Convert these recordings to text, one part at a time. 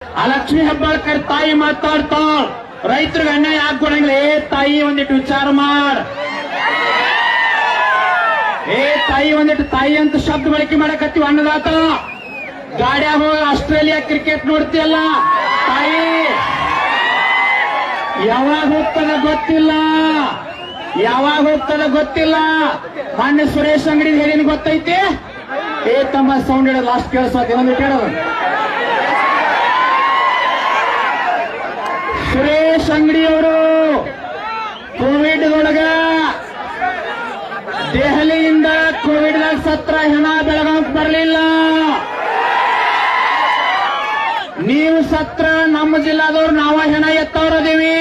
ಆ ಲಕ್ಷ್ಮೀ ಹೆಬ್ಬಾಳ್ಕರ್ ತಾಯಿ ಮಾತಾಡ್ತಾಳ, ರೈತರಿಗೆ ಅನ್ಯಾಯ ಆಗ್ಕೊಡಂಗಿಲ್ಲ. ಏ ತಾಯಿ ಒಂದಿಟ್ಟು ವಿಚಾರ ಮಾಡ್. ಏ ತಾಯಿ ಒಂದಿಟ್ಟು ತಾಯಿ ಅಂತ ಶಬ್ದ ಬಳಕೆ ಮಾಡಕತ್ತೀವಿ. ಅನ್ನದಾತ ಗಾಡಿಯಾಗ ಹೋಗಿ ಆಸ್ಟ್ರೇಲಿಯಾ ಕ್ರಿಕೆಟ್ ನೋಡ್ತೀಯಲ್ಲ, ತಾಯಿ ಯಾವಾಗ ಹೋಗ್ತದ ಗೊತ್ತಿಲ್ಲ, ಯಾವಾಗ ಹೋಗ್ತದ ಗೊತ್ತಿಲ್ಲ. ಮಾನ್ಯ ಸುರೇಶ್ ಅಂಗಡಿ ಹೇಳಿನ ಗೊತ್ತೈತಿ. ಏ ತಮ್ಮ ಸೌಂಡ್ ಹೇಳೋದು ಲಾಸ್ಟ್ ಕೇಳಿಸೋದು ಇನ್ನೊಂದು ಹೇಳೋದು. ಸುರೇಶ್ ಅಂಗಡಿಯವರು ಕೋವಿಡ್ ಒಳಗ ದೆಹಲಿಯಿಂದ ಕೋವಿಡ್ ಸತ್ರ ಹೆಣ ಬೆಳಗಾವ್ ಬರಲಿಲ್ಲ. ನೀವು ಸತ್ರ ನಮ್ಮ ಜಿಲ್ಲಾದವ್ರು ನಾವ ಹೆಣ ಎತ್ತವ್ರದೀವಿ,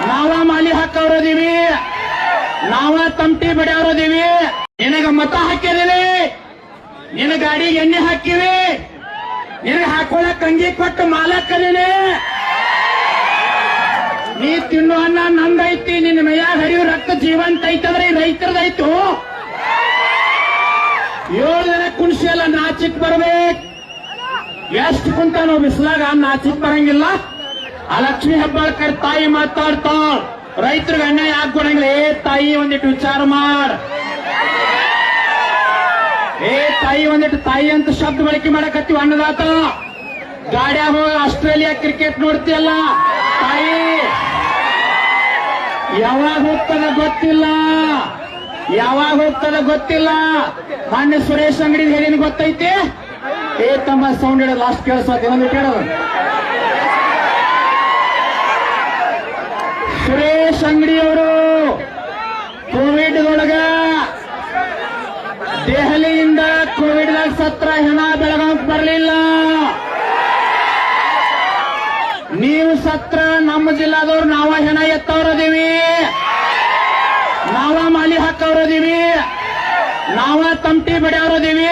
ನಾವ ಮಾಲಿ ಹಾಕವ್ರದೀವಿ, ನಾವ ತಮಟಿ ಬಡಿಯವ್ರದೀವಿ. ನಿನಗ ಮತ ಹಾಕಿದೀವಿ, ನಿನ್ನ ಗಾಡಿಗೆ ಎಣ್ಣೆ ಹಾಕಿವಿ, ನಿನಗೆ ಹಾಕೊಳಕ್ ಅಂಗಿ ಕೊಟ್ಟು ಮಾಲಕ್ಕದೀನಿ. ನೀ ತಿನ್ನು ಅನ್ನ ನಂದೈತಿ, ನಿನ್ನ ಮೈಯಾಗ ಹರಿಯೋ ರಕ್ತ ಜೀವಂತ ಐತಂದ್ರೆ ಈ ರೈತರದೈತು. 7 ದಿನ ಕುಣಿಸಿ ಎಲ್ಲ ನಾಚಿಕ್ ಬರ್ಬೇಕು. ಎಷ್ಟು ಕುಂತ ನಾವು ಬಿಸಿಲಾಗ ನಾಚಿಕ್ ಬರಂಗಿಲ್ಲ. ಆ ಲಕ್ಷ್ಮೀ ಹೆಬ್ಬಾಳ್ಕರ್ ತಾಯಿ ಮಾತಾಡ್ತಾಳ, ರೈತರಿಗೆ ಅನ್ಯಾಯ ಆಗ್ಕೊಡಂಗಿಲ್ಲ. ಏ ತಾಯಿ ಒಂದಿಟ್ಟು ವಿಚಾರ ಮಾಡ್. ಏ ತಾಯಿ ಒಂದಿಟ್ಟು ತಾಯಿ ಅಂತ ಶಬ್ದ ಬಳಕೆ ಮಾಡಕತ್ತೀವಿ. ಅನ್ನದಾತ ಗಾಡಿಯಾಗ ಹೋಗಿ ಆಸ್ಟ್ರೇಲಿಯಾ ಕ್ರಿಕೆಟ್ ನೋಡ್ತೀಯಲ್ಲ, ತಾಯಿ ಯಾವಾಗ ಹೋಗ್ತದ ಗೊತ್ತಿಲ್ಲ, ಯಾವಾಗ ಹೋಗ್ತದ ಗೊತ್ತಿಲ್ಲ. ಮಾನ್ಯ ಸುರೇಶ್ ಅಂಗಡಿ ಹೇಳಿನ ಗೊತ್ತೈತಿ. ಏ ತಮ್ಮ ಸೌಂಡ್ ಹೇಳೋದು ಲಾಸ್ಟ್ ಕೇಳಿಸೋದು ಇನ್ನೊಂದು ಹೇಳೋದು. ಸುರೇಶ್ ಅಂಗಡಿಯವರು ಕೋವಿಡ್ ಒಳಗ ದೆಹಲಿಯಿಂದ ಕೋವಿಡ್ ಸತ್ರ ಹೆಣ ಬೆಳಗಾವ್ ಬರಲಿಲ್ಲ. ನೀವು ಸತ್ರ ನಮ್ಮ ಜಿಲ್ಲಾದವ್ರು ನಾವ ಹೆಣ ಎತ್ತವ್ರದೀವಿ, ನಾವ ಮಾಲಿ ಹಾಕವ್ರದೀವಿ, ನಾವ ತಮಟಿ ಬಡಿಯವ್ರದೀವಿ.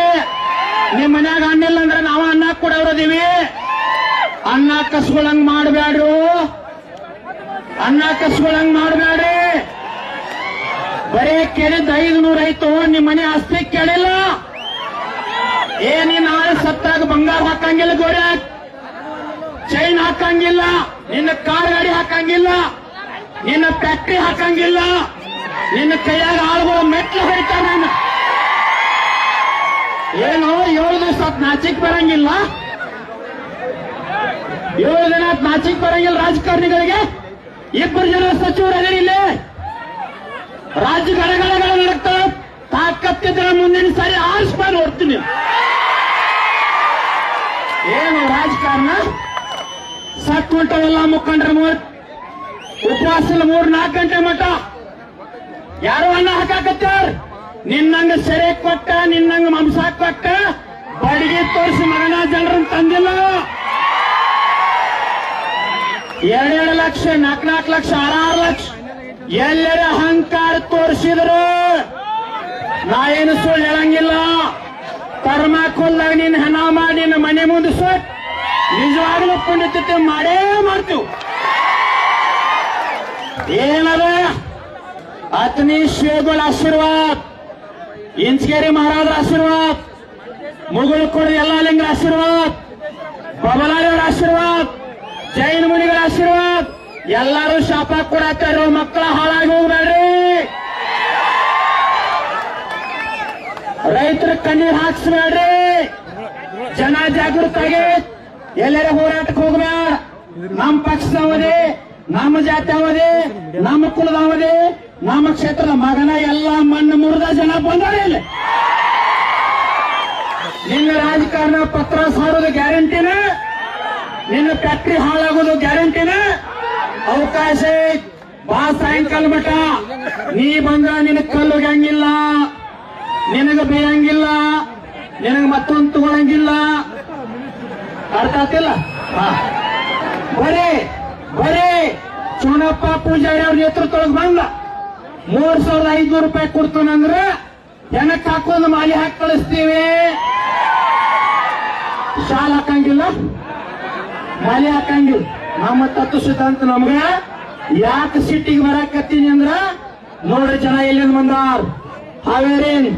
ನಿಮ್ ಮನ್ಯಾಗ ಅನ್ನಿಲ್ಲ ಅಂದ್ರೆ ನಾವ ಅನ್ನ ಕೊಡವ್ರದೀವಿ. ಅನ್ನ ಕಸ್ಕೊಳಂಗ್ ಮಾಡಬ್ಯಾಡ್ರು, ಅನ್ನ ಕಸ್ಕೊಳಂಗ್ ಮಾಡಬ್ಯಾಡ್ರಿ. ಬರೇ ಕೇಳಿದ್ 500 ಆಯ್ತು, ನಿಮ್ ಮನೆ ಆಸ್ತಿ ಕೇಳಿಲ್ಲ. ನೀನ್ ನಾಳೆ ಸತ್ತಾಗ ಬಂಗಾರ ಹಾಕಂಗಿಲ್ಲ, ಗೋಡೆ ಚೈನ್ ಹಾಕಂಗಿಲ್ಲ, ನಿನ್ನ ಕಾರ್ ಗಾಡಿ ಹಾಕಂಗಿಲ್ಲ, ನಿನ್ನ ಫ್ಯಾಕ್ಟ್ರಿ ಹಾಕಂಗಿಲ್ಲ, ನಿನ್ನ ಕೈಯಾಗ ಆಳುಗಳು ಮೆಟ್ಲು ಹೊಡಿತಾರ. ಏನೋ 7 ದಿವಸ ನಾಚಿಕ್ ಬರಂಗಿಲ್ಲ, 7 ದಿನ ನಾಚಿಕ್ ಬರಂಗಿಲ್ಲ. ರಾಜಕಾರಣಿಗಳಿಗೆ 2 ಜನ ಸಚಿವರು ಅದೇ ಇಲ್ಲಿ ರಾಜ್ಯ ಗಡಗಡಗಳ ನಡಕ್ತಾರ. ತಾಕತ್ತಿದ್ರೆ ಮುಂದಿನ ಸಾರಿ ಆರಿಸ್ಬಾರ ನೋಡ್ತೀನಿ. ಏನು ರಾಜಕಾರಣ ಸತ್ ಹೊಂಟವೆಲ್ಲ ಮುಖಂಡ್ರ ಉಪವಾಸ 3-4 ಗಂಟೆ ಮಠ ಯಾರು ಅನ್ನ ಹಾಕಾಕತ್ತಾರ. ನಿನ್ನಂಗ ಸೆರೆ ಕೊಟ್ಟ, ನಿನ್ನಂಗ ಮಾಂಸ ಕೊಟ್ಟ, ಬಡಿಗೆ ತೋರಿಸಿ ಮಗನ ಜನರನ್ನು ತಂದಿಲ್ಲ. 2 ಲಕ್ಷ, 4 ಲಕ್ಷ, 6 ಲಕ್ಷ ಎಲ್ಲರ ಅಹಂಕಾರ ತೋರಿಸಿದ್ರು. ನಾ ಏನು ಸುಳ್ಳು ಹೇಳಂಗಿಲ್ಲ. ಪರಮಾಕೊಲ್ಲಾಗ ನಿನ್ನ ಹಣ ಮಾಡಿ ನಿನ್ನ ಮನೆ ಮುಂದೆ ಸುಟ್ ನಿಜವಾಗ್ಲೂ ಪುಣ್ಯತೆ ಮಾಡೇ ಮಾಡ್ತೀವಿ. ಏನದ ಅತನಿ ಶಿವಗಳ ಆಶೀರ್ವಾದ, ಇಂಚಗೇರಿ ಮಹಾರಾಜರ ಆಶೀರ್ವಾದ, ಮುಗುಳುಕೋಡಿ ಎಲ್ಲ ಲಿಂಗರ ಆಶೀರ್ವಾದ, ಬಬಲಾರಿಯವರ ಆಶೀರ್ವಾದ, ಜೈನ ಮುನಿಗಳ ಆಶೀರ್ವಾದ. ಎಲ್ಲರೂ ಶಾಪ ಕೊಡತ್ತಾರ. ಮಕ್ಕಳ ಹಾಳಾಗಿ ಹೋಗ್ಬೇಡ್ರಿ, ರೈತರ ಕಣ್ಣೀರ್ ಹಾಕ್ಸ್ಬೇಡ್ರಿ. ಜನ ಜಾಗೃತಾಗಿ ಎಲ್ಲರ ಹೋರಾಟಕ್ಕೆ ಹೋಗ್ಬೇಡ. ನಮ್ಮ ಪಕ್ಷದವದೇ, ನಮ್ಮ ಜಾತಿಯವದೇ, ನಮ್ಮ ಕುಲದವದೇ, ನಮ್ಮ ಕ್ಷೇತ್ರದ ಮಗನ ಎಲ್ಲ ಮಣ್ಣು ಮುರಿದ ಜನ ಬಂದಾರೆ. ಇಲ್ಲಿ ನಿನ್ನ ರಾಜಕಾರಣ ಪತ್ರ ಸಾರೋದು ಗ್ಯಾರಂಟಿನ, ನಿನ್ನ ಫ್ಯಾಕ್ಟ್ರಿ ಹಾಳಾಗೋದು ಗ್ಯಾರಂಟಿನ. ಅವಕಾಶ ಬಾ ಸಾಯಂಕಾಲ ಮಠ ನೀ ಬಂದ್ರ ನಿನಗೆ ಕಲ್ಲು ಹೋಗಂಗಿಲ್ಲ, ನಿನಗ ಬೇಯಂಗಿಲ್ಲ, ನಿನಗೆ ಮತ್ತೊಂದು ತಗೊಳಂಗಿಲ್ಲ. ಅರ್ಥ ಆಗ್ತಿಲ್ಲ? ಬರೀ ಚುನಪ್ಪ ಪೂಜಾರಿ ಅವ್ರ ನೇತೃತ್ವದೊಳಗೆ ಬಂದ 3,500 ರೂಪಾಯಿ ಕೊಡ್ತಾನಂದ್ರೆ ಜನಕ್ಕೆ ಹಾಕೋದು ಮಾಲಿ ಹಾಕಿ ಕಳಿಸ್ತೀವಿ. ಶಾಲ್ ಹಾಕಂಗಿಲ್ಲ, ಮಾಲಿ ಹಾಕಂಗಿಲ್ಲ. ನಮ್ಮ ತತ್ವ ಸಿದ್ಧಾಂತ ನಮ್ಗ ಯಾಕೆ ಸಿಟ್ಟಿಗೆ ಬರಾಕತ್ತೀನಿ ಅಂದ್ರ ನೋಡ್ರಿ ಜನ ಎಲ್ಲಿಂದ ಬಂದಾರ. ಹಾವೇರಿ,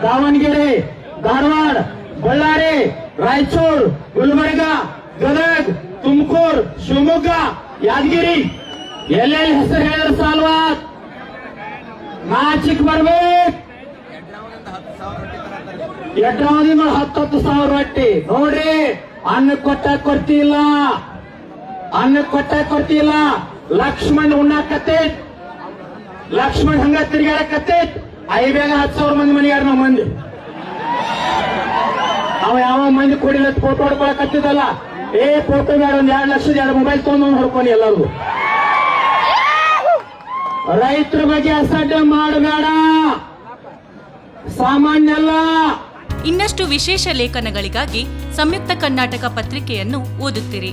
ದಾವಣಗೆರೆ, ಧಾರವಾಡ, ಬಳ್ಳಾರಿ, ರಾಯಚೂರು, ಗುಲ್ಬರ್ಗ ಗದಗ್, ತುಮಕೂರು, ಶಿವಮೊಗ್ಗ, ಯಾದಗಿರಿ ಎಲ್ಲೆಲ್ಲಿ ಹೆಸರು ಹೇಳಿದ್ರೆ ಸಾಲ್ವ, ನಾಚಿಕ್ ಬರ್ಬೇಕು. ಎಡ್ರಾವದಿ 10,000 ರೊಟ್ಟಿ ನೋಡ್ರಿ. ಅನ್ನ ಕೊಟ್ಟಾಗ ಕೊಡ್ತಿಲ್ಲ, ಅನ್ನ ಕೊಟ್ಟಾಗ ಕೊಡ್ತಿಲ್ಲ. ಲಕ್ಷ್ಮಣ್ ಉಣ್ಣಾಕತ್ತೈತ್, ಲಕ್ಷ್ಮಣ್ ಹಂಗ ತಿರ್ಗಾಡಕತ್ತೈತ್. ಐಬ್ಯಾಗ 10,000 ಮಂದಿ ಮನೆಯಾರ ನಮ್ಮ ಮಂದಿ. ಅವ ಯಾವ ಮಂದಿ ಕೊಡಿಲ್ಲ ಫೋಟೋ ಹೊಡ್ಕೊಳಕತ್ತಿದ್ದಲ್ಲ. ಫೋಟೋ ಬೇಡ, ಒಂದ್ 2 ಲಕ್ಷದ 2 ಮೊಬೈಲ್ ತಗೊಂಡ್ ಹೊಡ್ಕೊಂಡು ಎಲ್ಲರಿಗೂ. ರೈತರ ಬಗ್ಗೆ ಅಸಡ್ಡೆ ಮಾಡಬೇಡ, ಸಾಮಾನ್ಯ ಅಲ್ಲ. ಇನ್ನಷ್ಟು ವಿಶೇಷ ಲೇಖನಗಳಿಗಾಗಿ ಸಂಯುಕ್ತ ಕರ್ನಾಟಕ ಪತ್ರಿಕೆಯನ್ನು ಓದುತ್ತಿರಿ.